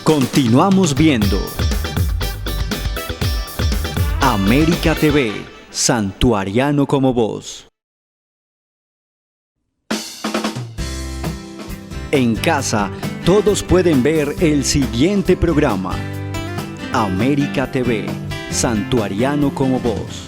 Continuamos viendo América TV, Santuariano como vos. En casa, todos pueden ver el siguiente programa. América TV, Santuariano como vos.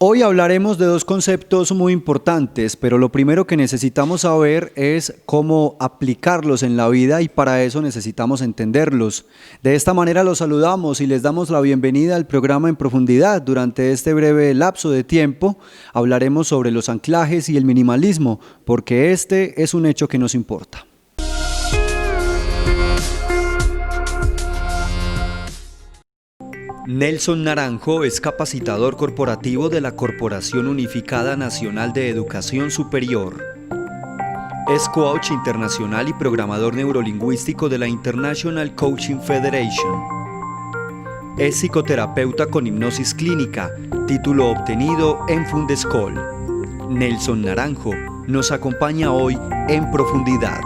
Hoy hablaremos de dos conceptos muy importantes, pero lo primero que necesitamos saber es cómo aplicarlos en la vida y para eso necesitamos entenderlos. De esta manera los saludamos y les damos la bienvenida al programa En Profundidad. Durante este breve lapso de tiempo hablaremos sobre los anclajes y el minimalismo, porque este es un hecho que nos importa. Nelson Naranjo es capacitador corporativo de la Corporación Unificada Nacional de Educación Superior. Es coach internacional y programador neurolingüístico de la International Coaching Federation. Es psicoterapeuta con hipnosis clínica, título obtenido en Fundescol. Nelson Naranjo nos acompaña hoy en Profundidad.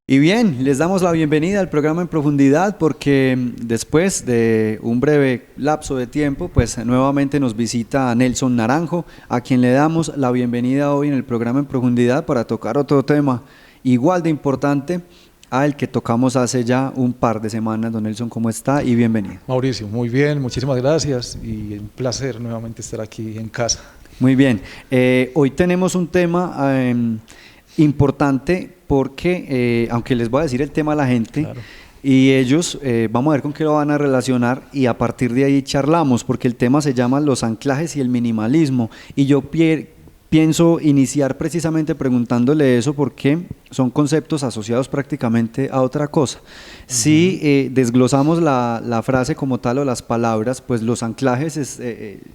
Y bien, les damos la bienvenida al programa En Profundidad porque después de un breve lapso de tiempo, pues nuevamente nos visita Nelson Naranjo, a quien le damos la bienvenida hoy en el programa En Profundidad para tocar otro tema igual de importante al que tocamos hace ya un par de semanas. Don Nelson, ¿cómo está? Y bienvenido. Mauricio, muy bien, muchísimas gracias y un placer nuevamente estar aquí en casa. Muy bien, hoy tenemos un tema importante porque, aunque les voy a decir el tema a la gente, claro, y ellos vamos a ver con qué lo van a relacionar y a partir de ahí charlamos, porque el tema se llama los anclajes y el minimalismo, y yo pienso iniciar precisamente preguntándole eso porque son conceptos asociados prácticamente a otra cosa. Si desglosamos la frase como tal o las palabras, pues los anclajes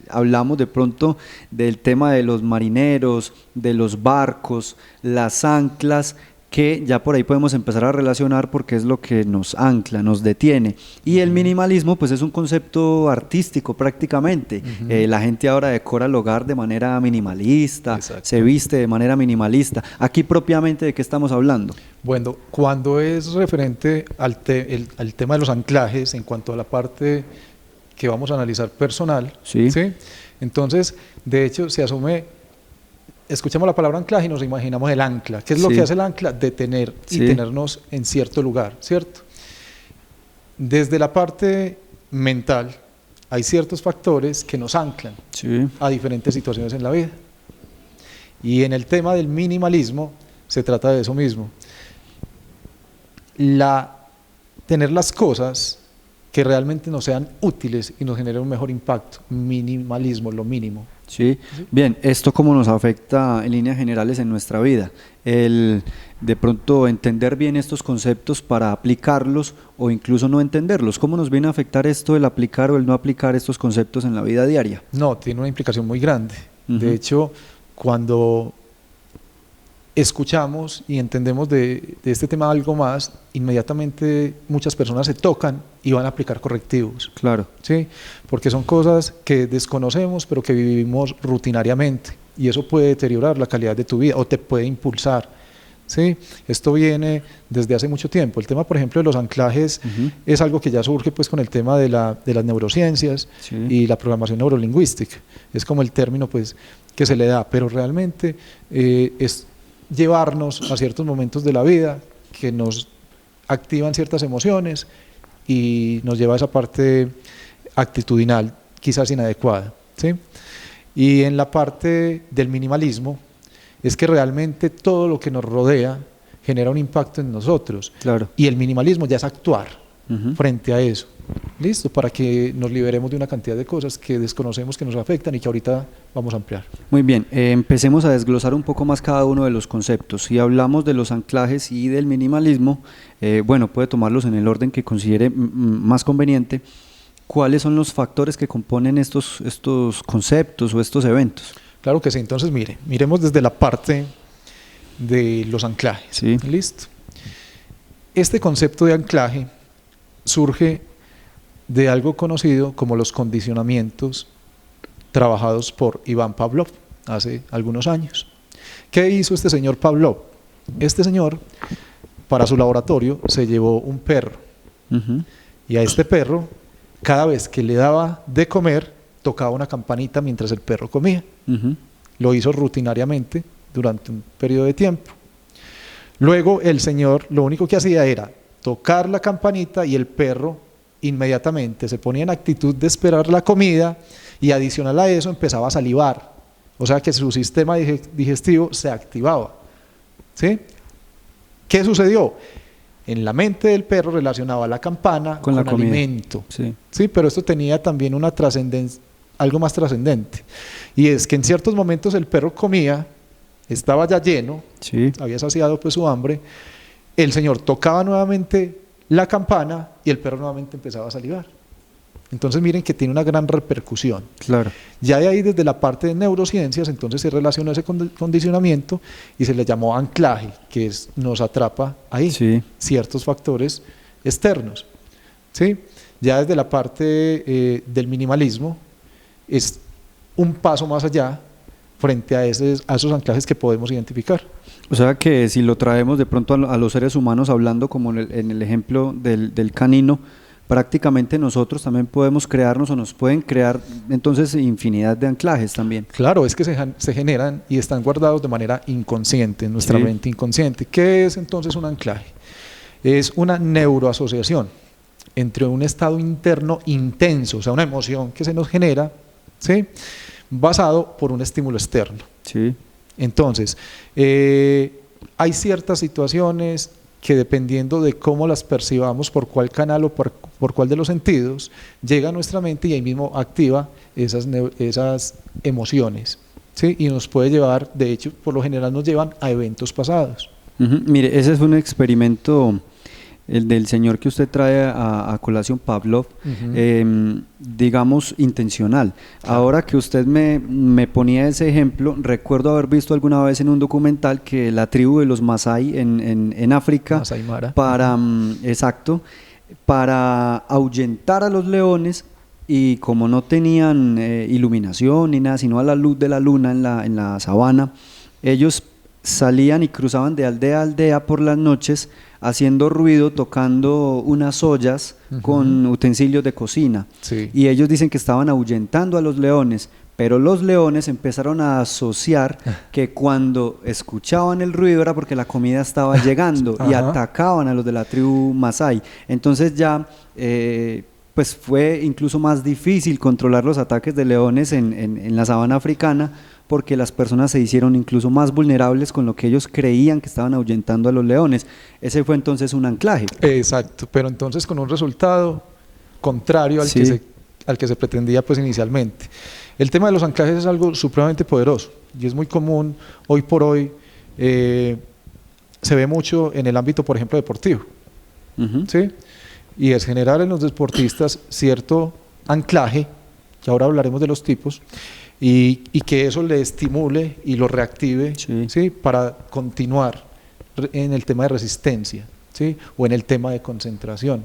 hablamos de pronto del tema de los marineros, de los barcos, las anclas, que ya por ahí podemos empezar a relacionar porque es lo que nos ancla, nos detiene. Y el minimalismo pues es un concepto artístico prácticamente. La gente ahora decora el hogar de manera minimalista, exacto, se viste de manera minimalista. Aquí propiamente, ¿de qué estamos hablando? Bueno, cuando es referente al tema de los anclajes, en cuanto a la parte que vamos a analizar personal, ¿sí? Entonces, de hecho, se asume... Escuchamos la palabra anclaje y nos imaginamos el ancla. ¿Qué es lo que hace el ancla? Detener y tenernos en cierto lugar, ¿cierto? Desde la parte mental hay ciertos factores que nos anclan a diferentes situaciones en la vida. Y en el tema del minimalismo se trata de eso mismo. Tener las cosas que realmente nos sean útiles y nos generen un mejor impacto. Minimalismo, lo mínimo. Sí, bien, ¿esto cómo nos afecta en líneas generales en nuestra vida? El de pronto entender bien estos conceptos para aplicarlos o incluso no entenderlos. ¿Cómo nos viene a afectar esto el aplicar o el no aplicar estos conceptos en la vida diaria? No, tiene una implicación muy grande. De hecho, cuando escuchamos y entendemos de este tema algo más, inmediatamente muchas personas se tocan y van a aplicar correctivos. Claro. ¿Sí? Porque son cosas que desconocemos pero que vivimos rutinariamente y eso puede deteriorar la calidad de tu vida o te puede impulsar. ¿Sí? Esto viene desde hace mucho tiempo. El tema, por ejemplo, de los anclajes es algo que ya surge pues, con el tema de las neurociencias y la programación neurolingüística. Es como el término pues, que se le da, pero realmente es llevarnos a ciertos momentos de la vida que nos activan ciertas emociones y nos lleva a esa parte actitudinal quizás inadecuada, ¿sí? Y en la parte del minimalismo es que realmente todo lo que nos rodea genera un impacto en nosotros. Claro. Y el minimalismo ya es actuar, frente a eso. Listo, para que nos liberemos de una cantidad de cosas que desconocemos, que nos afectan y que ahorita vamos a ampliar. Muy bien, empecemos a desglosar un poco más cada uno de los conceptos. Si hablamos de los anclajes y del minimalismo, bueno, puede tomarlos en el orden que considere más conveniente. ¿Cuáles son los factores que componen estos conceptos o estos eventos? Claro que sí, entonces miremos desde la parte de los anclajes. Sí. Listo. Este concepto de anclaje surge de algo conocido como los condicionamientos trabajados por Iván Pavlov hace algunos años. ¿Qué hizo este señor Pavlov? Este señor, para su laboratorio, se llevó un perro. Y a este perro, cada vez que le daba de comer, tocaba una campanita mientras el perro comía. Lo hizo rutinariamente durante un periodo de tiempo. Luego el señor lo único que hacía era tocar la campanita y el perro inmediatamente se ponía en actitud de esperar la comida y adicional a eso empezaba a salivar. O sea que su sistema digestivo se activaba. ¿Sí? ¿Qué sucedió? En la mente del perro relacionaba la campana con alimento. Sí. Sí, pero esto tenía también una trascendencia, algo más trascendente. Y es que en ciertos momentos el perro comía, estaba ya lleno, sí, había saciado pues su hambre, el señor tocaba nuevamente la campana y el perro nuevamente empezaba a salivar. Entonces miren que tiene una gran repercusión. Claro. Ya de ahí desde la parte de neurociencias entonces se relacionó ese condicionamiento y se le llamó anclaje, que nos atrapa ahí, sí, ciertos factores externos. ¿Sí? Ya desde la parte del minimalismo es un paso más allá frente a esos anclajes que podemos identificar. O sea que si lo traemos de pronto a los seres humanos, hablando como en el ejemplo del canino, prácticamente nosotros también podemos crearnos o nos pueden crear entonces infinidad de anclajes también. Claro, es que se generan y están guardados de manera inconsciente en nuestra mente inconsciente. ¿Qué es entonces un anclaje? Es una neuroasociación entre un estado interno intenso, o sea, una emoción que se nos genera, ¿sí?, basado por un estímulo externo. Sí. Entonces, hay ciertas situaciones que dependiendo de cómo las percibamos, por cuál canal o por cuál de los sentidos, llega a nuestra mente y ahí mismo activa esas emociones, ¿sí? Y nos puede llevar, de hecho, por lo general nos llevan a eventos pasados. Mire, ese es un experimento, el del señor que usted trae a colación, Pavlov, digamos intencional. Ahora que usted me ponía ese ejemplo, recuerdo haber visto alguna vez en un documental que la tribu de los Masái en África, Masái Mara, exacto, para ahuyentar a los leones, y como no tenían iluminación ni nada, sino a la luz de la luna en la sabana, ellos salían y cruzaban de aldea a aldea por las noches, haciendo ruido, tocando unas ollas con utensilios de cocina. Sí. Y ellos dicen que estaban ahuyentando a los leones, pero los leones empezaron a asociar que cuando escuchaban el ruido era porque la comida estaba llegando y atacaban a los de la tribu Masái. Entonces ya pues fue incluso más difícil controlar los ataques de leones en la sabana africana, porque las personas se hicieron incluso más vulnerables con lo que ellos creían que estaban ahuyentando a los leones. Ese fue entonces un anclaje. Exacto, pero entonces con un resultado contrario al que se pretendía pues inicialmente. El tema de los anclajes es algo supremamente poderoso y es muy común hoy por hoy, se ve mucho en el ámbito, por ejemplo, deportivo. ¿Sí? Y es generar en los deportistas cierto anclaje, que ahora hablaremos de los tipos, y que eso le estimule y lo reactive, ¿sí?, para continuar en el tema de resistencia, ¿sí?, o en el tema de concentración.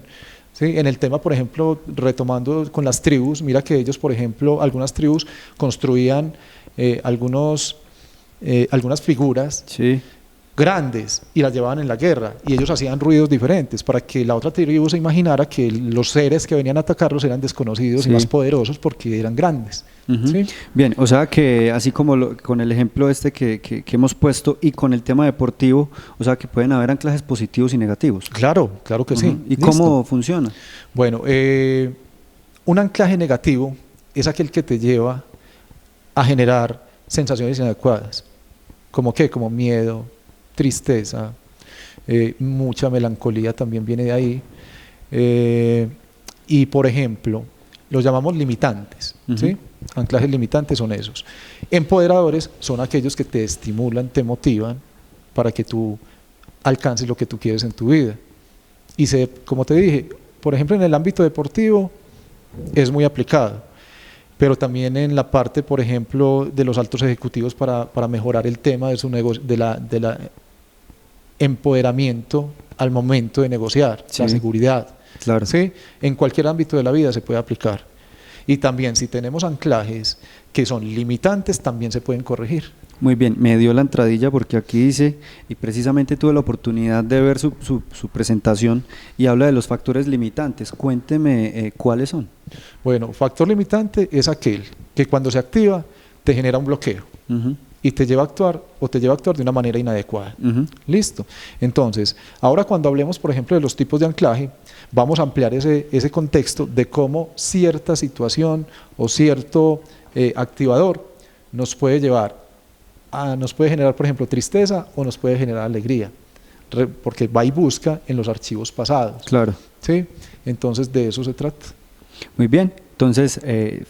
¿Sí? En el tema, por ejemplo, retomando con las tribus, mira que ellos, por ejemplo, algunas tribus construían algunas figuras, sí, grandes y las llevaban en la guerra y ellos hacían ruidos diferentes para que la otra tribu se imaginara que los seres que venían a atacarlos eran desconocidos y más poderosos porque eran grandes. ¿Sí? Bien, o sea que así como con el ejemplo que hemos puesto y con el tema deportivo, o sea que pueden haber anclajes positivos y negativos. Claro, claro que sí. ¿Y cómo funciona? Bueno, un anclaje negativo es aquel que te lleva a generar sensaciones inadecuadas. ¿Como qué? Como miedo, tristeza, mucha melancolía también viene de ahí. Y por ejemplo, los llamamos limitantes, ¿sí? Anclajes limitantes son esos. Empoderadores son aquellos que te estimulan, te motivan para que tú alcances lo que tú quieres en tu vida. Y como te dije, por ejemplo, en el ámbito deportivo es muy aplicado, pero también en la parte, por ejemplo, de los altos ejecutivos para mejorar el tema de su negocio, de la empoderamiento al momento de negociar, la seguridad. Claro. ¿Sí? En cualquier ámbito de la vida se puede aplicar. Y también si tenemos anclajes que son limitantes, también se pueden corregir. Muy bien, me dio la entradilla porque aquí dice, y precisamente tuve la oportunidad de ver su presentación y habla de los factores limitantes. Cuénteme cuáles son. Bueno, factor limitante es aquel que cuando se activa te genera un bloqueo y te lleva a actuar de una manera inadecuada. Listo. Entonces, ahora cuando hablemos, por ejemplo, de los tipos de anclaje, vamos a ampliar ese contexto de cómo cierta situación o cierto activador nos puede generar, por ejemplo, tristeza o nos puede generar alegría, porque va y busca en los archivos pasados. Claro. ¿Sí? Entonces, de eso se trata. Muy bien. Entonces,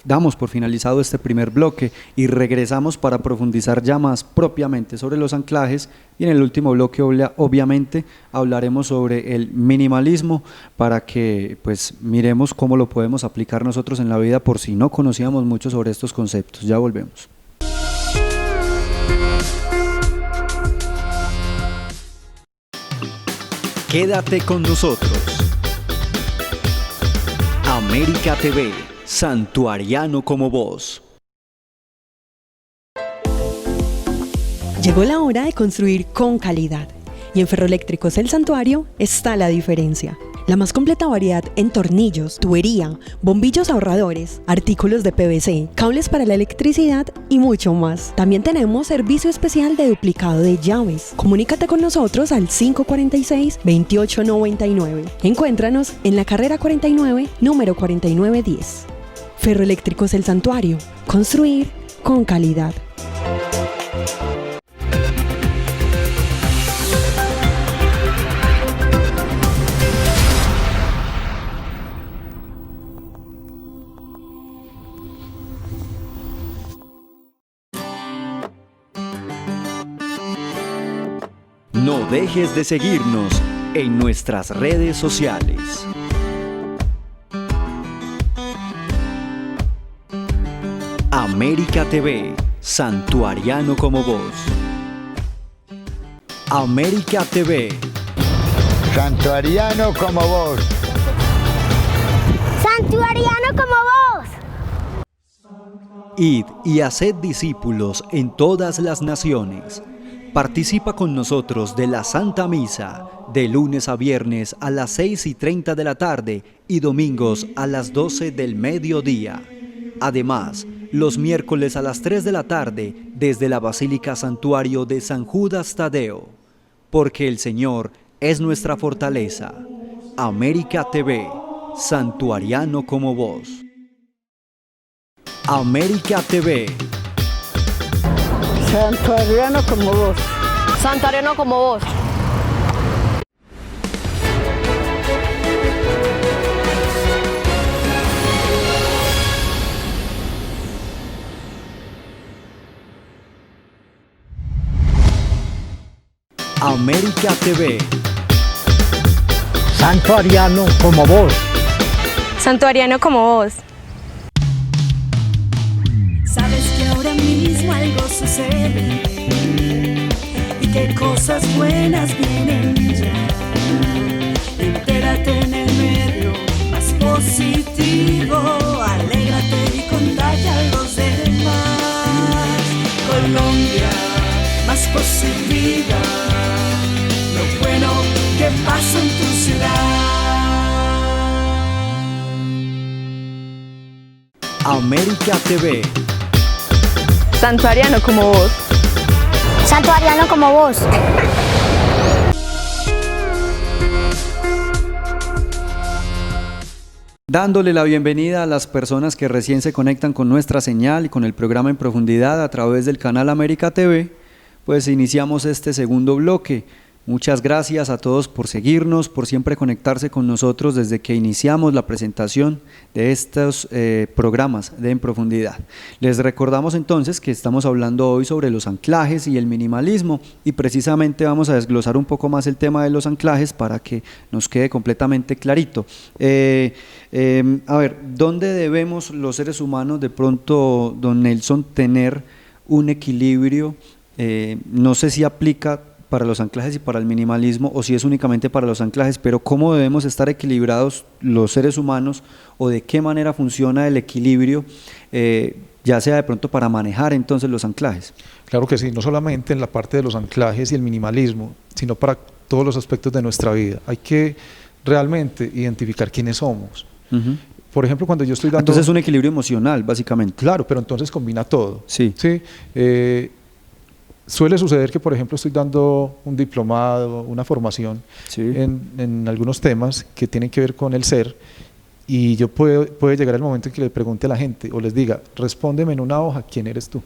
damos por finalizado este primer bloque y regresamos para profundizar ya más propiamente sobre los anclajes, y en el último bloque obviamente hablaremos sobre el minimalismo para que pues miremos cómo lo podemos aplicar nosotros en la vida por si no conocíamos mucho sobre estos conceptos. Ya volvemos. Quédate con nosotros. América TV, Santuariano como vos. Llegó la hora de construir con calidad. Y en Ferroeléctricos El Santuario está la diferencia. La más completa variedad en tornillos, tubería, bombillos ahorradores, artículos de PVC, cables para la electricidad y mucho más. También tenemos servicio especial de duplicado de llaves. Comunícate con nosotros al 546-2899. Encuéntranos en la carrera 49, número 4910. Ferroeléctricos El Santuario. Construir con calidad. No dejes de seguirnos en nuestras redes sociales. América TV, Santuariano como vos. América TV, Santuariano como vos. Santuariano como vos. id y haced discípulos en todas las naciones. Participa con nosotros de la Santa Misa, de lunes a viernes a las 6:30 de la tarde y domingos a las 12 del mediodía. Además, los miércoles a las 3 de la tarde desde la Basílica Santuario de San Judas Tadeo. Porque el Señor es nuestra fortaleza. América TV, Santuariano como vos. América TV. Santuariano como vos. Santuariano como vos. América TV. Santuariano como vos. Santuariano como vos. Sabes que ahora mismo algo sucede y que cosas buenas vienen ya. Entérate en el medio más positivo, alégrate y contagia a los demás. Colombia más positiva, lo bueno que pasa en tu ciudad. América TV. Santuariano como vos. Santuariano como vos. Dándole la bienvenida a las personas que recién se conectan con nuestra señal y con el programa en profundidad a través del canal América TV, pues iniciamos este segundo bloque Muchas gracias a todos por seguirnos, por siempre conectarse con nosotros desde que iniciamos la presentación de estos programas de En Profundidad. Les recordamos entonces que estamos hablando hoy sobre los anclajes y el minimalismo, y precisamente vamos a desglosar un poco más el tema de los anclajes para que nos quede completamente clarito. A ver, ¿dónde debemos los seres humanos de pronto, don Nelson, tener un equilibrio? No sé si aplica para los anclajes y para el minimalismo, o si es únicamente para los anclajes, pero ¿cómo debemos estar equilibrados los seres humanos, o de qué manera funciona el equilibrio, ya sea de pronto para manejar entonces los anclajes? Claro que sí, no solamente en la parte de los anclajes y el minimalismo, sino para todos los aspectos de nuestra vida. Hay que realmente identificar quiénes somos. Por ejemplo, cuando yo estoy dando... Entonces es un equilibrio emocional, básicamente. Claro, pero entonces combina todo. Sí. ¿Sí? Suele suceder que, por ejemplo, estoy dando un diplomado, una formación en algunos temas que tienen que ver con el ser, y yo puede llegar el momento en que le pregunte a la gente o les diga, respóndeme en una hoja, ¿quién eres tú?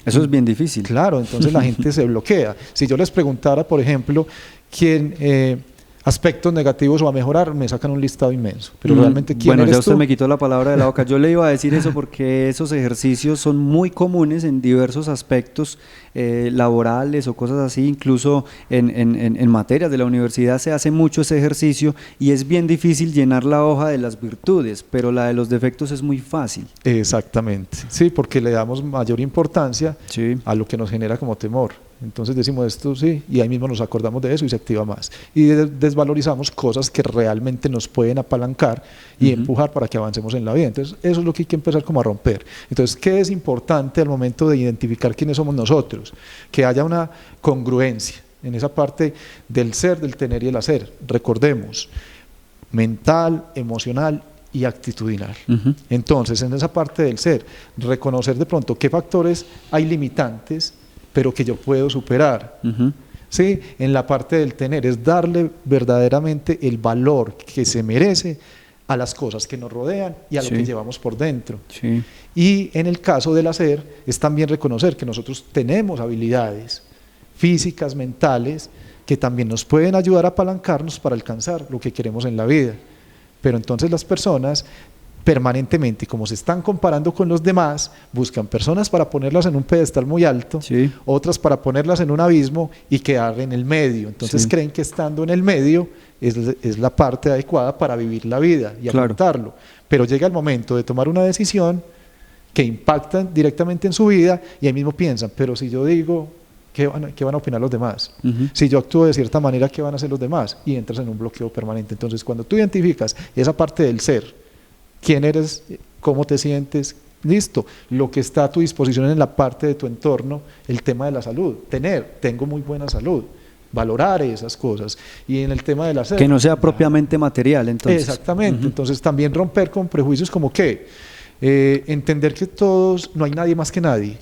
Eso es bien difícil. Claro, entonces la gente se bloquea. Si yo les preguntara, por ejemplo, quién... aspectos negativos o a mejorar, me sacan un listado inmenso. Pero realmente, ¿quién bueno, eres ya usted tú? me quitó la palabra de la boca. Yo le iba a decir eso porque esos ejercicios son muy comunes en diversos aspectos laborales o cosas así. Incluso en materias de la universidad se hace mucho ese ejercicio, y es bien difícil llenar la hoja de las virtudes, pero la de los defectos es muy fácil. Exactamente, sí, porque le damos mayor importancia a lo que nos genera como temor. Entonces decimos esto sí, y ahí mismo nos acordamos de eso y se activa más. Y desvalorizamos cosas que realmente nos pueden apalancar y empujar para que avancemos en la vida. Entonces eso es lo que hay que empezar como a romper. Entonces, ¿qué es importante al momento de identificar quiénes somos nosotros? Que haya una congruencia en esa parte del ser, del tener y el hacer. Recordemos, mental, emocional y actitudinal. Entonces, en esa parte del ser, reconocer de pronto qué factores hay limitantes, pero que yo puedo superar. ¿Sí? En la parte del tener es darle verdaderamente el valor que se merece a las cosas que nos rodean y a lo que llevamos por dentro. Y en el caso del hacer es también reconocer que nosotros tenemos habilidades físicas, mentales, que también nos pueden ayudar a apalancarnos para alcanzar lo que queremos en la vida. Pero entonces las personas permanentemente, como se están comparando con los demás, buscan personas para ponerlas en un pedestal muy alto, otras para ponerlas en un abismo y quedar en el medio. Entonces creen que estando en el medio es la parte adecuada para vivir la vida y afrontarlo. Pero llega el momento de tomar una decisión que impacta directamente en su vida, y ahí mismo piensan, pero si yo digo, ¿qué van a opinar los demás? Si yo actúo de cierta manera, ¿qué van a hacer los demás? Y entras en un bloqueo permanente. Entonces, cuando tú identificas esa parte del ser, quién eres, cómo te sientes, listo, lo que está a tu disposición en la parte de tu entorno, el tema de la salud, tengo muy buena salud, valorar esas cosas, y en el tema del hacer, que no sea propiamente material, entonces. Exactamente. Entonces también romper con prejuicios como que entender que todos, no hay nadie más que nadie.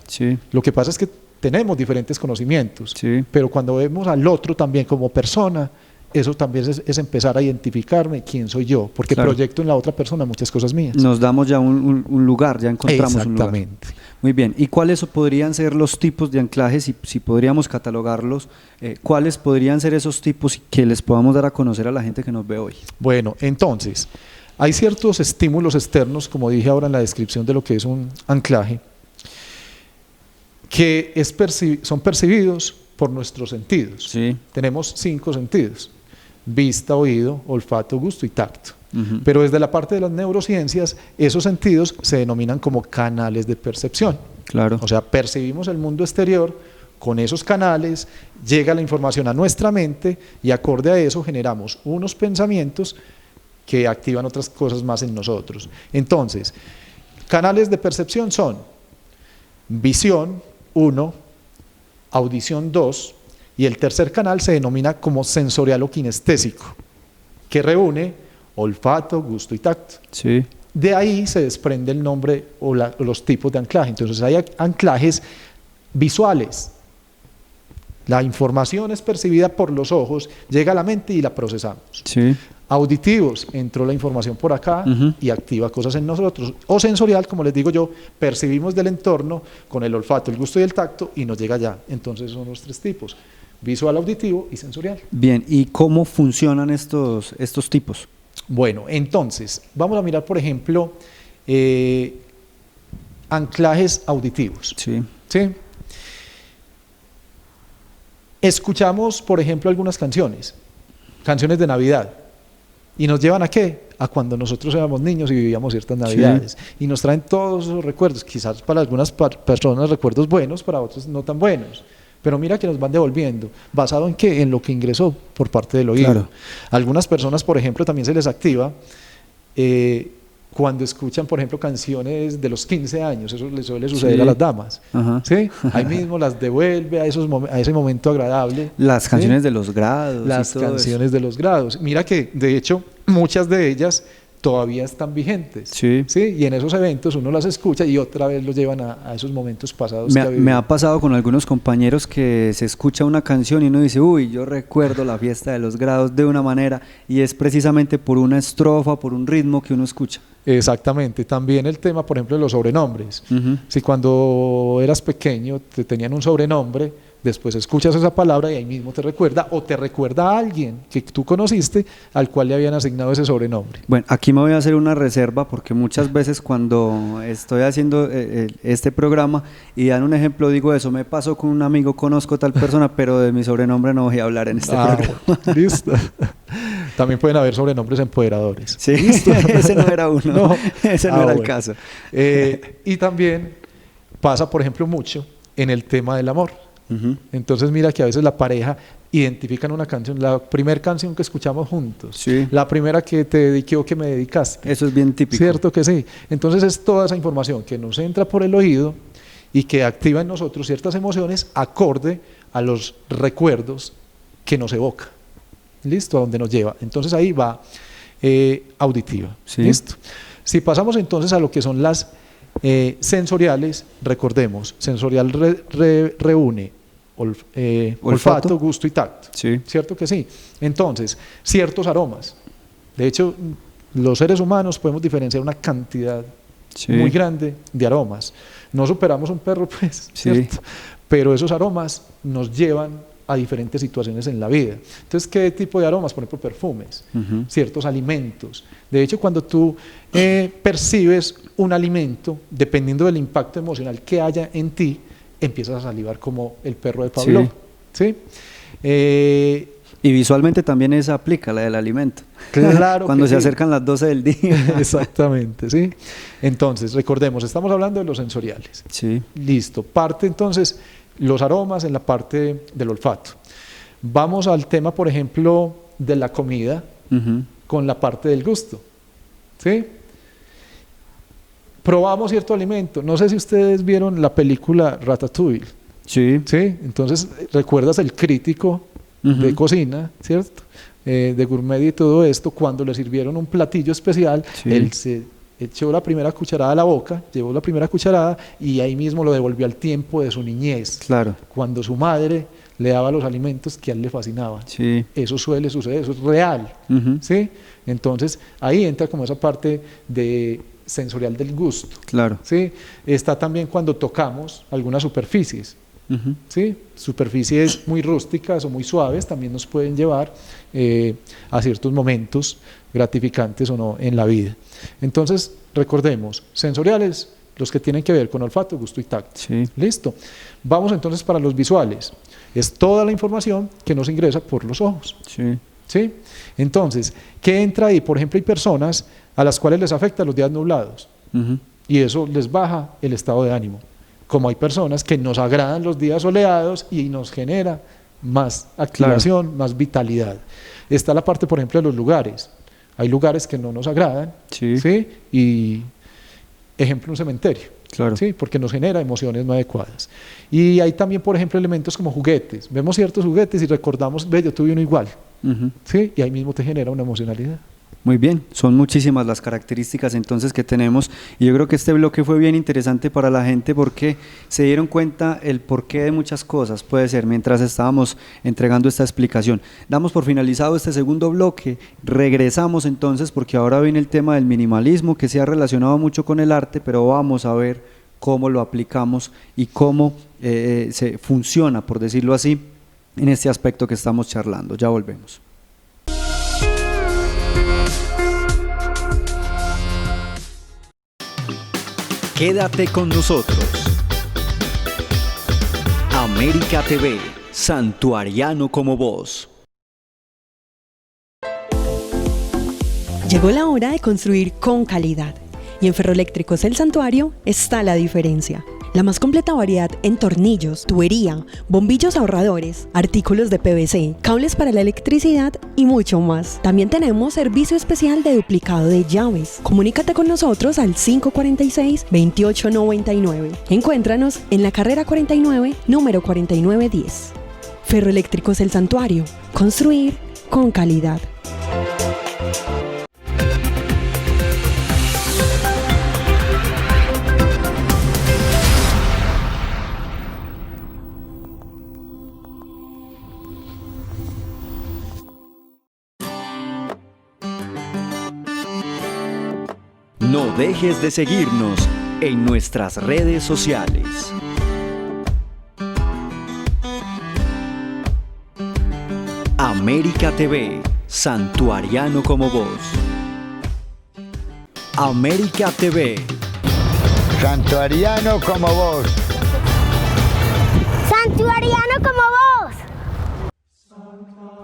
Lo que pasa es que tenemos diferentes conocimientos, pero cuando vemos al otro también como persona, eso también es empezar a identificarme quién soy yo, porque proyecto en la otra persona muchas cosas mías. Nos damos ya un lugar, ya encontramos un lugar. Exactamente. Muy bien, ¿y cuáles podrían ser los tipos de anclajes, si podríamos catalogarlos, cuáles podrían ser esos tipos que les podamos dar a conocer a la gente que nos ve hoy? Bueno, entonces, hay ciertos estímulos externos, como dije ahora en la descripción de lo que es un anclaje, que son percibidos por nuestros sentidos. Tenemos 5 sentidos: vista, oído, olfato, gusto y tacto. Pero desde la parte de las neurociencias, esos sentidos se denominan como canales de percepción. O sea, percibimos el mundo exterior con esos canales, llega la información a nuestra mente y acorde a eso generamos unos pensamientos que activan otras cosas más en nosotros. Entonces, canales de percepción son visión, 1, audición, 2, y el tercer canal se denomina como sensorial o kinestésico, que reúne olfato, gusto y tacto. De ahí se desprende el nombre o los tipos de anclaje. Entonces hay anclajes visuales. La información es percibida por los ojos, llega a la mente y la procesamos. Auditivos, entró la información por acá y activa cosas en nosotros. O sensorial, como les digo yo, percibimos del entorno con el olfato, el gusto y el tacto y nos llega allá. Entonces son los 3 tipos. visual, auditivo y sensorial. Bien, ¿y cómo funcionan estos tipos? Bueno, entonces, vamos a mirar, por ejemplo, anclajes auditivos. Sí. ¿Sí? Escuchamos, por ejemplo, algunas canciones de Navidad, y nos llevan ¿a qué? A cuando nosotros éramos niños y vivíamos ciertas Navidades, y nos traen todos esos recuerdos, quizás para algunas personas recuerdos buenos, para otros no tan buenos, pero mira que nos van devolviendo, ¿basado en qué? En lo que ingresó por parte del oído. Claro. Algunas personas, por ejemplo, también se les activa cuando escuchan, por ejemplo, canciones de los 15 años, eso les suele suceder Sí. a las damas, Ajá. ¿sí? Ahí mismo las devuelve a ese momento agradable. Las canciones ¿sí? de los grados. Las y todo canciones de los grados. Mira que, de hecho, muchas de ellas todavía están vigentes. Sí. ¿sí? Y en esos eventos uno las escucha y otra vez los llevan a esos momentos pasados. Me, que ha me vivido. ha pasado con algunos compañeros que se escucha una canción y uno dice, uy, yo recuerdo la fiesta de los grados de una manera, y es precisamente por una estrofa, por un ritmo que uno escucha. Exactamente. También el tema, por ejemplo, de los sobrenombres. Ujú. Si cuando eras pequeño te tenían un sobrenombre, después escuchas esa palabra y ahí mismo te recuerda, o te recuerda a alguien que tú conociste al cual le habían asignado ese sobrenombre. Bueno, aquí me voy a hacer una reserva porque muchas veces cuando estoy haciendo este programa y dan un ejemplo, digo eso, me pasó con un amigo, conozco tal persona, pero de mi sobrenombre no voy a hablar en este programa. Listo. También pueden haber sobrenombres empoderadores. Sí, ese no era uno, No. ese no era el Bueno. caso. Y también pasa, por ejemplo, mucho en el tema del amor. Ujú. Entonces mira que a veces la pareja identifican una canción, la primera canción que escuchamos juntos, Sí. la primera que te dediqué o que me dedicaste. Eso es bien típico. Cierto que sí. Entonces es toda esa información que nos entra por el oído y que activa en nosotros ciertas emociones acorde a los recuerdos que nos evoca. ¿Listo? A dónde nos lleva. Entonces ahí va auditiva. Sí. ¿Listo? Si pasamos entonces a lo que son las sensoriales, recordemos, sensorial reúne olfato, gusto y tacto. Sí. ¿Cierto que sí? Entonces, ciertos aromas. De hecho, los seres humanos podemos diferenciar una cantidad Sí. muy grande de aromas. No superamos un perro, pues, Sí. ¿cierto? Pero esos aromas nos llevan a diferentes situaciones en la vida. Entonces, ¿qué tipo de aromas? Por ejemplo, perfumes, Ujú. ciertos alimentos. De hecho, cuando tú percibes un alimento, dependiendo del impacto emocional que haya en ti, empiezas a salivar como el perro de Pavlov. ¿Sí? Y visualmente también esa aplica, la del alimento. Claro Cuando que se sí. acercan las 12 del día. Exactamente, ¿sí? Entonces, recordemos, estamos hablando de los sensoriales. Sí. Listo. Parte entonces los aromas en la parte del olfato. Vamos al tema, por ejemplo, de la comida Ujú. con la parte del gusto. ¿Sí? Probamos cierto alimento. No sé si ustedes vieron la película Ratatouille. Sí. ¿Sí? Entonces, ¿recuerdas el crítico de Ujú. cocina, ¿cierto? De gourmet y todo esto, cuando le sirvieron un platillo especial, Sí. él se echó la primera cucharada a la boca, llevó la primera cucharada y ahí mismo lo devolvió al tiempo de su niñez, Claro. cuando su madre le daba los alimentos que a él le fascinaban. Sí. Eso suele suceder, eso es real, Ujú. ¿sí? Entonces, ahí entra como esa parte de sensorial del gusto, Claro. ¿sí? Está también cuando tocamos algunas superficies, Ujú. ¿sí? Superficies muy rústicas o muy suaves también nos pueden llevar a ciertos momentos gratificantes o no en la vida. Entonces, recordemos, sensoriales, los que tienen que ver con olfato, gusto y tacto. Sí. Listo. Vamos entonces para los visuales. Es toda la información que nos ingresa por los ojos. Sí. ¿Sí? Entonces, ¿qué entra ahí? Por ejemplo, hay personas a las cuales les afecta los días nublados Ujú. y eso les baja el estado de ánimo. Como hay personas que nos agradan los días soleados y nos genera más activación, más vitalidad. Está la parte, por ejemplo, de los lugares. Hay lugares que no nos agradan, Sí. ¿sí? Y ejemplo, un cementerio. Claro. ¿Sí? Porque nos genera emociones no adecuadas. Y hay también, por ejemplo, elementos como juguetes. Vemos ciertos juguetes y recordamos, ve, yo tuve uno igual. Ujú. ¿Sí? Y ahí mismo te genera una emocionalidad. Muy bien, son muchísimas las características entonces que tenemos y yo creo que este bloque fue bien interesante para la gente porque se dieron cuenta el porqué de muchas cosas, puede ser, mientras estábamos entregando esta explicación. Damos por finalizado este segundo bloque, regresamos entonces porque ahora viene el tema del minimalismo que se ha relacionado mucho con el arte, pero vamos a ver cómo lo aplicamos y cómo se funciona, por decirlo así, en este aspecto que estamos charlando. Ya volvemos. Quédate con nosotros. América TV, Santuariano como vos. Llegó la hora de construir con calidad. Y en Ferroeléctricos El Santuario está la diferencia. La más completa variedad en tornillos, tubería, bombillos ahorradores, artículos de PVC, cables para la electricidad y mucho más. También tenemos servicio especial de duplicado de llaves. Comunícate con nosotros al 546-2899. Encuéntranos en la carrera 49, número 4910. Ferroeléctricos El Santuario. Construir con calidad. No dejes de seguirnos en nuestras redes sociales. América TV, Santuariano como vos. América TV, Santuariano como vos. Santuariano como vos.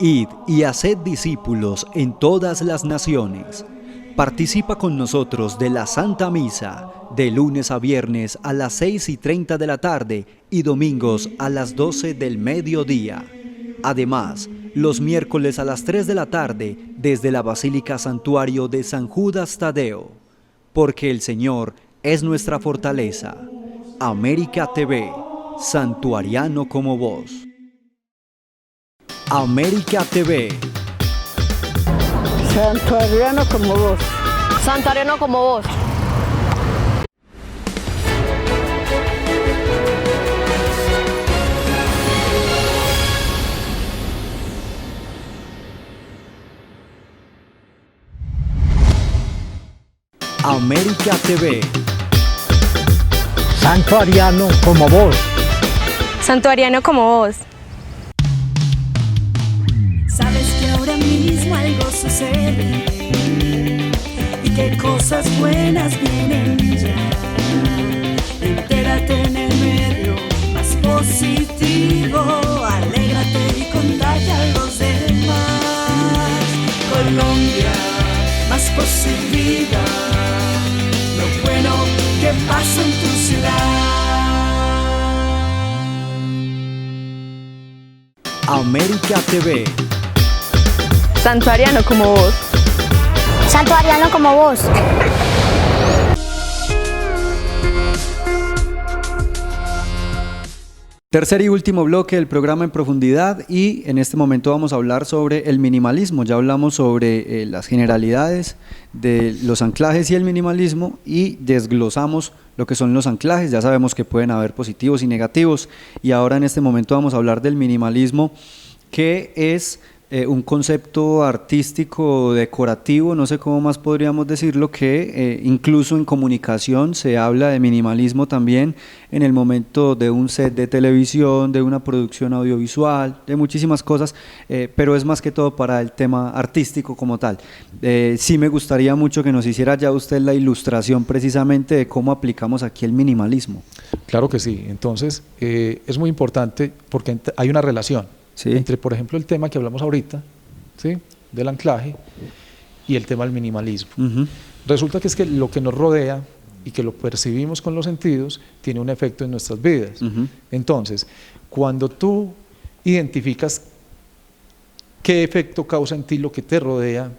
id y haced discípulos en todas las naciones. Participa con nosotros de la Santa Misa, de lunes a viernes a las 6:30 de la tarde y domingos a las 12 del mediodía. Además, los miércoles a las 3 de la tarde desde la Basílica Santuario de San Judas Tadeo. Porque el Señor es nuestra fortaleza. América TV, Santuariano como vos. América TV. Santuariano como vos. Santuariano como vos. América TV. Santuariano como vos. Santuariano como vos. Sabes que ahora mismo algo sucede y que cosas buenas vienen ya. Entérate en el medio más positivo, alégrate y contagia a los demás. Colombia, más posibilidad, lo bueno que pasa en tu ciudad. América TV. Santuariano como vos. Santuariano como vos. Tercer y último bloque del programa en profundidad, y en este momento vamos a hablar sobre el minimalismo. Ya hablamos sobre las generalidades de los anclajes y el minimalismo y desglosamos lo que son los anclajes. Ya sabemos que pueden haber positivos y negativos, y ahora en este momento vamos a hablar del minimalismo, que es un concepto artístico, decorativo, no sé cómo más podríamos decirlo, que incluso en comunicación se habla de minimalismo también en el momento de un set de televisión, de una producción audiovisual, de muchísimas cosas, pero es más que todo para el tema artístico como tal. Sí me gustaría mucho que nos hiciera ya usted la ilustración precisamente de cómo aplicamos aquí el minimalismo. Claro que sí. Entonces, es muy importante porque hay una relación. ¿Sí? Entre, por ejemplo, el tema que hablamos ahorita, ¿sí?, del anclaje, y el tema del minimalismo. Resulta que es que lo que nos rodea y que lo percibimos con los sentidos tiene un efecto en nuestras vidas. Entonces, cuando tú identificas qué efecto causa en ti lo que te rodea,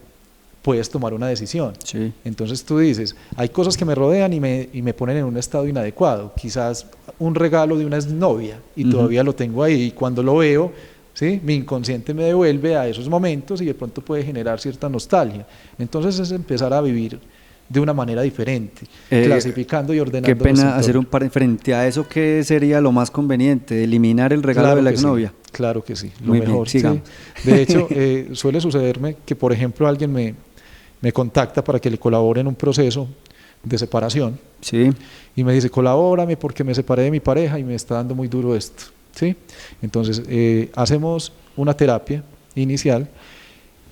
puedes tomar una decisión. Sí. Entonces tú dices, hay cosas que me rodean y me ponen en un estado inadecuado, quizás un regalo de una exnovia y todavía lo tengo ahí, y cuando lo veo, ¿sí?, mi inconsciente me devuelve a esos momentos y de pronto puede generar cierta nostalgia. Entonces es empezar a vivir de una manera diferente, clasificando y ordenando. Qué pena hacer un par frente a eso. ¿Qué sería lo más conveniente? ¿Eliminar el regalo de la exnovia? Sí, claro que sí, lo muy mejor. Bien, sí. De hecho, suele sucederme que, por ejemplo, alguien me contacta para que le colabore en un proceso de separación. Sí. Y me dice, colabórame porque me separé de mi pareja y me está dando muy duro esto. ¿sí? Entonces, hacemos una terapia inicial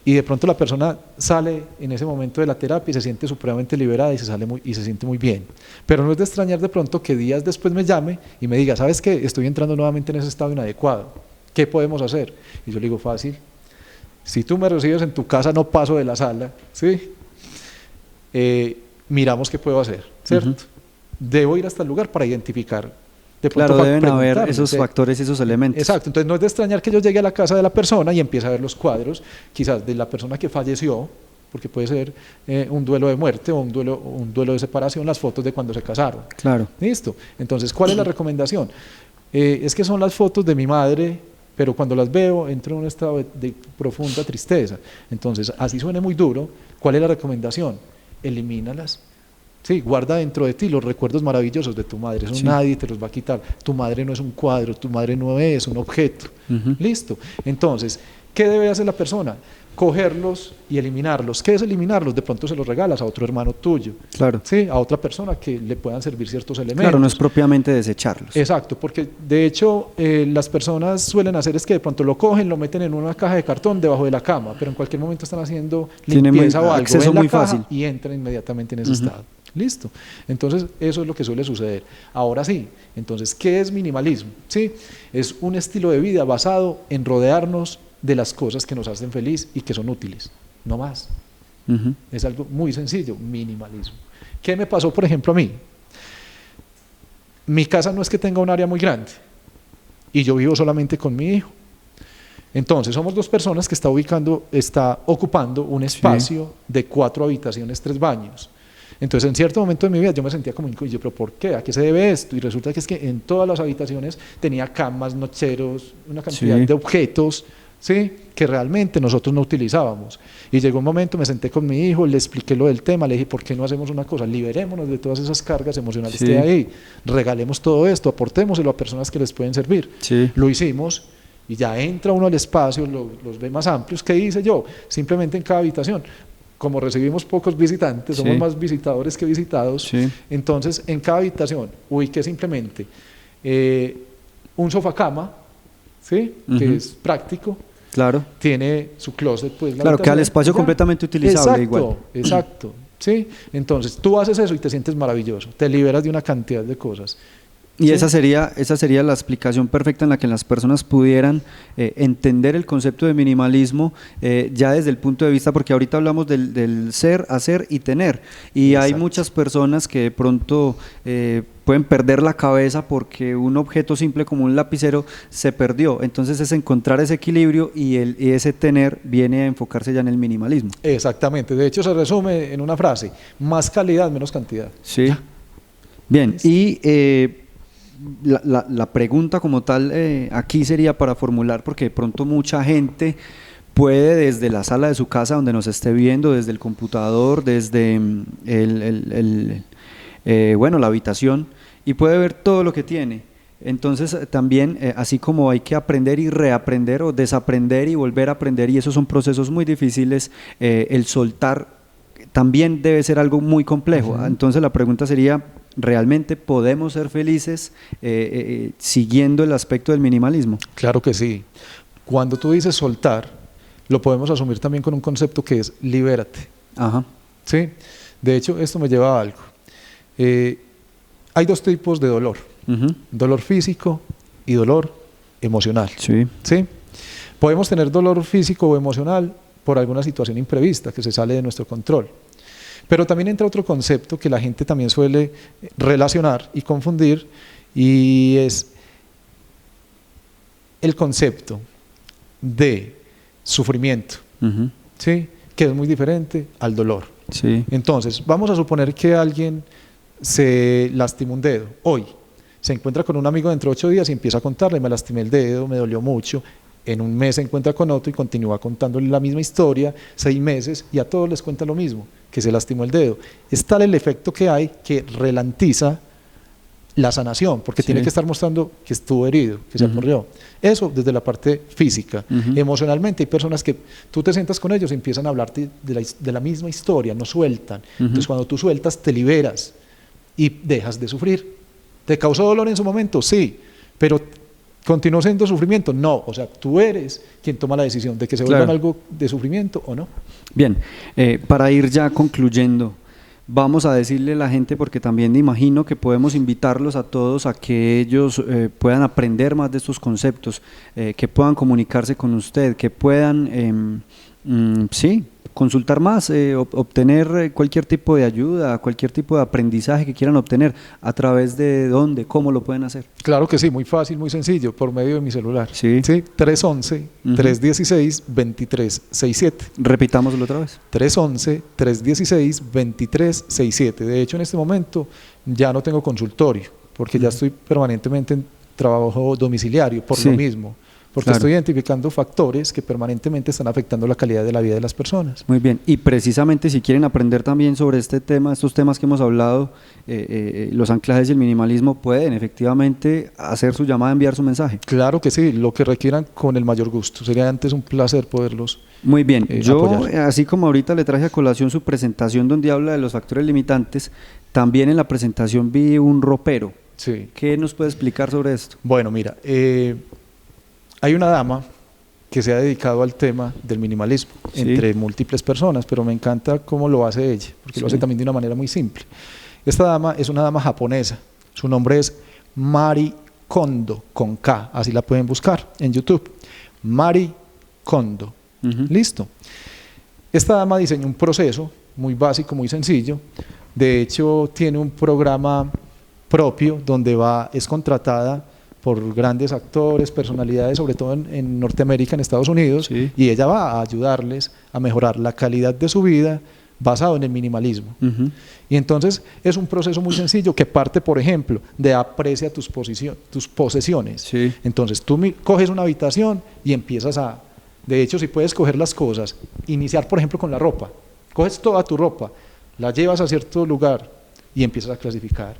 y de pronto la persona sale en ese momento de la terapia y se siente supremamente liberada y se siente muy bien. Pero no es de extrañar de pronto que días después me llame y me diga, ¿sabes qué? Estoy entrando nuevamente en ese estado inadecuado. ¿Qué podemos hacer? Y yo le digo, fácil. Si tú me recibes en tu casa, no paso de la sala, ¿sí? Miramos qué puedo hacer, ¿cierto? Debo ir hasta el lugar para identificar. De pronto claro, deben haber esos factores y esos elementos. Exacto, entonces no es de extrañar que yo llegue a la casa de la persona y empiece a ver los cuadros, quizás de la persona que falleció, porque puede ser un duelo de muerte o un duelo de separación, las fotos de cuando se casaron. Claro. Listo. Entonces, ¿cuál es la recomendación? Es que son las fotos de mi madre, pero cuando las veo entro en un estado de profunda tristeza. Entonces, así suene muy duro, ¿cuál es la recomendación? Elimínalas. Sí, guarda dentro de ti los recuerdos maravillosos de tu madre, eso nadie te los va a quitar. Tu madre no es un cuadro, tu madre no es un objeto. Listo. Entonces, ¿qué debe hacer la persona? Cogerlos y eliminarlos. ¿Qué es eliminarlos? De pronto se los regalas a otro hermano tuyo, claro. ¿sí? A otra persona que le puedan servir ciertos elementos. Claro, no es propiamente desecharlos. Exacto, porque de hecho las personas suelen hacer es que de pronto lo cogen, lo meten en una caja de cartón debajo de la cama, pero en cualquier momento están haciendo limpieza o algo, ven la caja fácil y entran inmediatamente en ese estado. Listo. Entonces, eso es lo que suele suceder. Ahora sí, entonces, ¿qué es minimalismo? ¿Sí? Es un estilo de vida basado en rodearnos de las cosas que nos hacen feliz y que son útiles, no más. Es algo muy sencillo, minimalismo. ¿Qué me pasó, por ejemplo, a mí? Mi casa no es que tenga un área muy grande y yo vivo solamente con mi hijo. Entonces, somos dos personas que está ocupando un espacio de 4 habitaciones, 3 baños. Entonces, en cierto momento de mi vida yo me sentía como incómodo, pero ¿por qué? ¿A qué se debe esto? Y resulta que es que en todas las habitaciones tenía camas, nocheros, una cantidad de objetos, ¿sí? Que realmente nosotros no utilizábamos. Y llegó un momento, me senté con mi hijo, le expliqué lo del tema, le dije, ¿por qué no hacemos una cosa? Liberémonos de todas esas cargas emocionales de ahí, regalemos todo esto, aportémoselo a personas que les pueden servir. Lo hicimos y ya entra uno al espacio, los ve más amplios. ¿Qué hice yo? Simplemente en cada habitación, como recibimos pocos visitantes, somos más visitadores que visitados, entonces en cada habitación ubiqué simplemente un sofá cama, ¿sí? Que es práctico, claro, tiene su closet, pues claro, queda el espacio completamente utilizable. Exacto, ¿sí? Entonces tú haces eso y te sientes maravilloso, te liberas de una cantidad de cosas. Y esa sería la explicación perfecta en la que las personas pudieran entender el concepto de minimalismo ya desde el punto de vista, porque ahorita hablamos del ser, hacer y tener, y hay muchas personas que de pronto pueden perder la cabeza porque un objeto simple como un lapicero se perdió. Entonces es encontrar ese equilibrio y ese tener viene a enfocarse ya en el minimalismo. Exactamente, de hecho se resume en una frase: más calidad, menos cantidad. Sí. Ya. Bien, y la pregunta como tal aquí sería para formular, porque de pronto mucha gente puede desde la sala de su casa donde nos esté viendo, desde el computador, desde la habitación, y puede ver todo lo que tiene. Entonces también así como hay que aprender y reaprender o desaprender y volver a aprender, y esos son procesos muy difíciles, el soltar también debe ser algo muy complejo. Entonces la pregunta sería: ¿realmente podemos ser felices siguiendo el aspecto del minimalismo? Claro que sí. Cuando tú dices soltar, lo podemos asumir también con un concepto que es libérate. ¿Sí? De hecho, esto me lleva a algo. Hay 2 tipos de dolor: dolor físico y dolor emocional. ¿Sí? Podemos tener dolor físico o emocional por alguna situación imprevista que se sale de nuestro control. Pero también entra otro concepto que la gente también suele relacionar y confundir, y es el concepto de sufrimiento, ¿sí? Que es muy diferente al dolor. Entonces, vamos a suponer que alguien se lastimó un dedo hoy, se encuentra con un amigo dentro de 8 días y empieza a contarle: me lastimé el dedo, me dolió mucho. En un mes se encuentra con otro y continúa contándole la misma historia, 6 meses, y a todos les cuenta lo mismo, que se lastimó el dedo. Es tal el efecto que hay que ralentiza la sanación, porque tiene que estar mostrando que estuvo herido, que se aporreó. Eso desde la parte física. Emocionalmente hay personas que tú te sientas con ellos y empiezan a hablarte de la misma historia, no sueltan. Entonces cuando tú sueltas te liberas y dejas de sufrir. ¿Te causó dolor en su momento? Sí, pero ¿Continuó siendo sufrimiento? No, o sea, tú eres quien toma la decisión de que se vuelvan algo de sufrimiento o no. Bien, para ir ya concluyendo, vamos a decirle a la gente, porque también me imagino que podemos invitarlos a todos a que ellos puedan aprender más de estos conceptos, que puedan comunicarse con usted, que puedan, sí, consultar más, obtener cualquier tipo de ayuda, cualquier tipo de aprendizaje que quieran obtener. ¿A través de dónde? ¿Cómo lo pueden hacer? Claro que sí, muy fácil, muy sencillo, por medio de mi celular. Sí. 311-316-2367. Repitámoslo otra vez. 311-316-2367. De hecho, en este momento ya no tengo consultorio, porque ya estoy permanentemente en trabajo domiciliario, por lo mismo. Porque estoy identificando factores que permanentemente están afectando la calidad de la vida de las personas. Muy bien, y precisamente si quieren aprender también sobre este tema, estos temas que hemos hablado, los anclajes y el minimalismo, pueden efectivamente hacer su llamada, enviar su mensaje. Claro que sí, lo que requieran con el mayor gusto. Sería antes un placer poderlos Muy bien, yo apoyar. así como ahorita le traje a colación su presentación donde habla de los factores limitantes, también en la presentación vi un ropero. Sí. ¿Qué nos puede explicar sobre esto? Bueno, mira, hay una dama que se ha dedicado al tema del minimalismo, entre múltiples personas, pero me encanta cómo lo hace ella, porque lo hace también de una manera muy simple. Esta dama es una dama japonesa, su nombre es Mari Kondo, con K, así la pueden buscar en YouTube, Mari Kondo. Listo. Esta dama diseñó un proceso muy básico, muy sencillo. De hecho, tiene un programa propio donde es contratada por grandes actores, personalidades, sobre todo en Norteamérica, en Estados Unidos, y ella va a ayudarles a mejorar la calidad de su vida basado en el minimalismo. Y entonces es un proceso muy sencillo que parte, por ejemplo, de aprecia tus posesiones. Entonces tú coges una habitación y empiezas de hecho, si puedes coger las cosas, iniciar, por ejemplo, con la ropa. Coges toda tu ropa, la llevas a cierto lugar y empiezas a clasificar.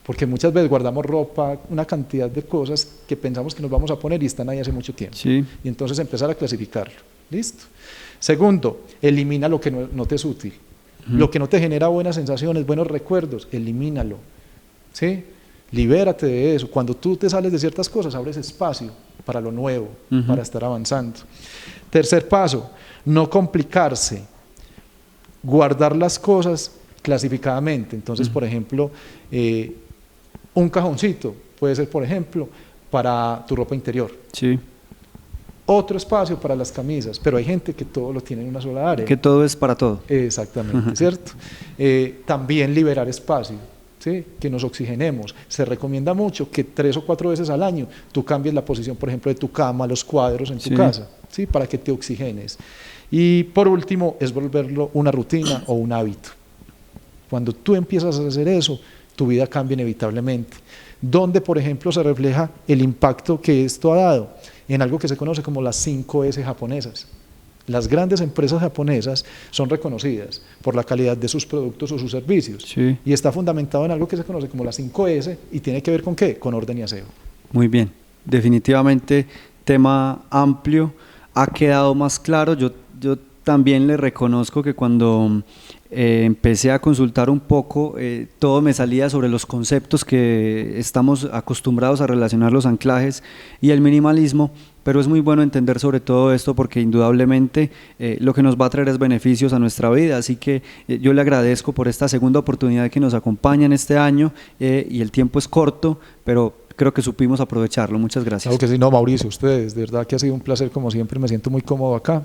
Porque muchas veces guardamos ropa, una cantidad de cosas que pensamos que nos vamos a poner y están ahí hace mucho tiempo. Y entonces empezar a clasificarlo. ¿Listo? Segundo, elimina lo que no te es útil. Lo que no te genera buenas sensaciones, buenos recuerdos, elimínalo. ¿Sí? Libérate de eso. Cuando tú te sales de ciertas cosas, abres espacio para lo nuevo, para estar avanzando. Tercer paso, no complicarse. Guardar las cosas clasificadamente. Entonces, por ejemplo, un cajoncito puede ser, por ejemplo, para tu ropa interior. Otro espacio para las camisas, pero hay gente que todo lo tiene en una sola área. Que todo es para todo. Exactamente, ¿cierto? También liberar espacio, ¿sí? Que nos oxigenemos. Se recomienda mucho que 3 o 4 veces al año tú cambies la posición, por ejemplo, de tu cama, los cuadros en tu casa, ¿sí? Para que te oxigenes. Y por último, es volverlo una rutina o un hábito. Cuando tú empiezas a hacer eso, tu vida cambia inevitablemente. ¿Dónde, por ejemplo, se refleja el impacto que esto ha dado? En algo que se conoce como las 5S japonesas. Las grandes empresas japonesas son reconocidas por la calidad de sus productos o sus servicios. Y está fundamentado en algo que se conoce como las 5S y tiene que ver con ¿qué? Con orden y aseo. Muy bien. Definitivamente, tema amplio. Ha quedado más claro. Yo también le reconozco que cuando empecé a consultar un poco, todo me salía sobre los conceptos que estamos acostumbrados a relacionar los anclajes y el minimalismo, pero es muy bueno entender sobre todo esto porque indudablemente lo que nos va a traer es beneficios a nuestra vida, así que yo le agradezco por esta segunda oportunidad que nos acompaña en este año y el tiempo es corto, pero creo que supimos aprovecharlo. Muchas gracias. Claro que sí, no, Mauricio, ustedes, de verdad que ha sido un placer como siempre, me siento muy cómodo acá.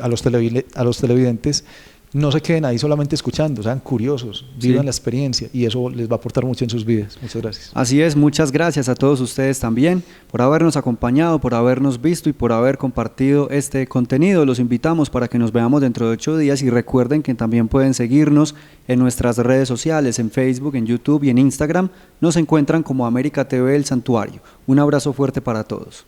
A los televidentes, no se queden ahí solamente escuchando, sean curiosos, vivan la experiencia y eso les va a aportar mucho en sus vidas. Muchas gracias. Así es, muchas gracias a todos ustedes también por habernos acompañado, por habernos visto y por haber compartido este contenido. Los invitamos para que nos veamos dentro de 8 días y recuerden que también pueden seguirnos en nuestras redes sociales, en Facebook, en YouTube y en Instagram. Nos encuentran como América TV El Santuario. Un abrazo fuerte para todos.